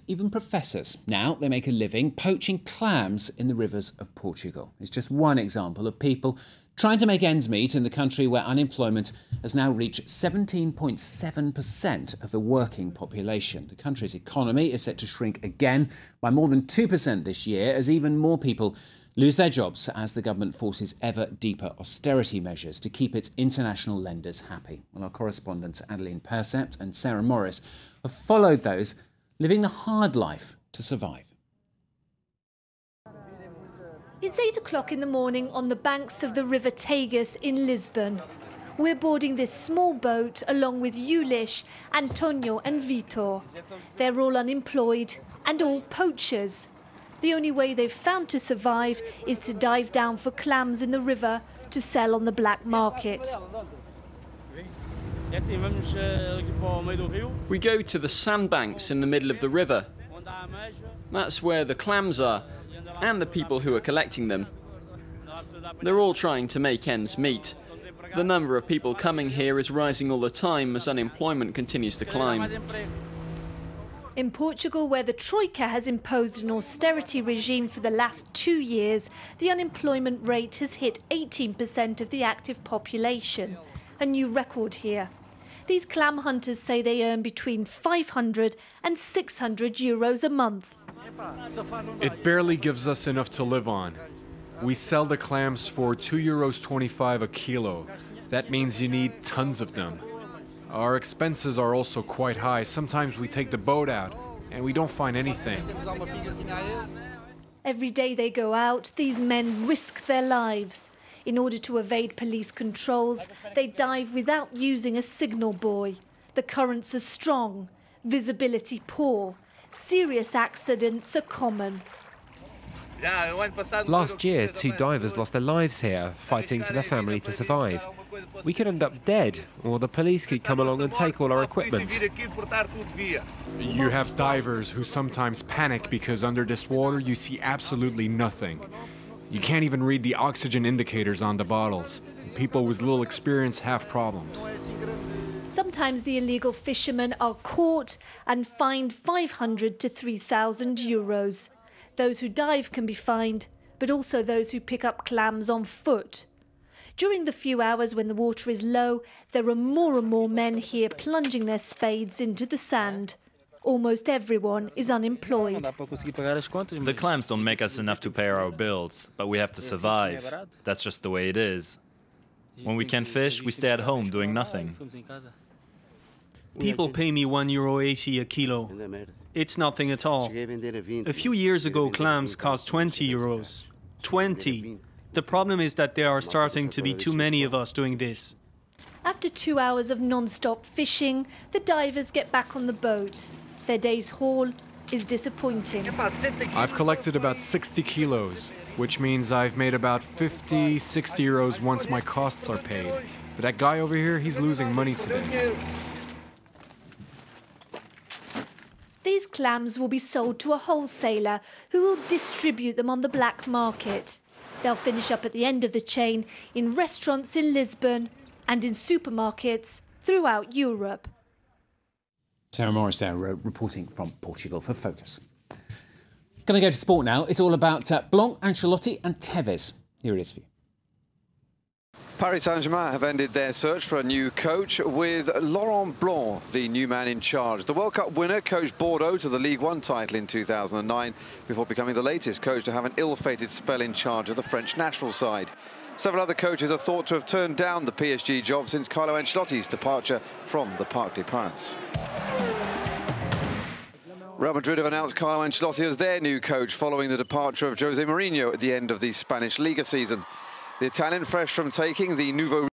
even professors. Now they make a living poaching clams in the rivers of Portugal. It's just one example of people trying to make ends meet in the country where unemployment has now reached 17.7% of the working population. The country's economy is set to shrink again by more than 2% this year as even more people lose their jobs as the government forces ever deeper austerity measures to keep its international lenders happy. Well, our correspondents Adeline PERCEPT and Sarah Morris have followed those living the hard life to survive. It's 8 o'clock in the morning on the banks of the River Tagus in Lisbon. We're boarding this small boat along with Yulish, Antonio and Vitor. They're all unemployed and all poachers. The only way they've found to survive is to dive down for clams in the river to sell on the black market. We go to the sandbanks in the middle of the river. That's where the clams are, and the people who are collecting them. They're all trying to make ends meet. The number of people coming here is rising all the time as unemployment continues to climb. In Portugal, where the Troika has imposed an austerity regime for the last 2 years, the unemployment rate has hit 18% of the active population. A new record here. These clam hunters say they earn between 500 and 600 euros a month. It barely gives us enough to live on. We sell the clams for €2.25 a kilo. That means you need tons of them. Our expenses are also quite high. Sometimes we take the boat out and we don't find anything. Every day they go out, these men risk their lives. In order to evade police controls, they dive without using a signal buoy. The currents are strong, visibility poor. Serious accidents are common. Last year, 2 divers lost their lives here, fighting for their family to survive. We could end up dead, or the police could come along and take all our equipment. You have divers who sometimes panic because under this water you see absolutely nothing. You can't even read the oxygen indicators on the bottles. People with little experience have problems. Sometimes the illegal fishermen are caught and fined 500 to 3,000 euros. Those who dive can be fined, but also those who pick up clams on foot. During the few hours when the water is low, there are more and more men here plunging their spades into the sand. Almost everyone is unemployed. The clams don't make us enough to pay our bills, but we have to survive. That's just the way it is. When we can't fish, we stay at home doing nothing. People pay me €1.80 a kilo. It's nothing at all. A few years ago, clams cost 20 euros. 20. The problem is that there are starting to be too many of us doing this. After 2 hours of non-stop fishing, the divers get back on the boat. Their day's haul is disappointing. I've collected about 60 kilos, which means I've made about 50, 60 euros once my costs are paid. But that guy over here, he's losing money today. These clams will be sold to a wholesaler who will distribute them on the black market. They'll finish up at the end of the chain in restaurants in Lisbon and in supermarkets throughout Europe. Sarah Morris there, reporting from Portugal for Focus. Going to go to sport now. It's all about Blanc, Ancelotti and Tevez. Here it is for you. Paris Saint-Germain have ended their search for a new coach with Laurent Blanc, the new man in charge. The World Cup winner coached Bordeaux to the Ligue 1 title in 2009 before becoming the latest coach to have an ill-fated spell in charge of the French national side. Several other coaches are thought to have turned down the PSG job since Carlo Ancelotti's departure from the Parc des Princes. Real Madrid have announced Carlo Ancelotti as their new coach following the departure of Jose Mourinho at the end of the Spanish Liga season. The Italian, fresh from taking the Nouveau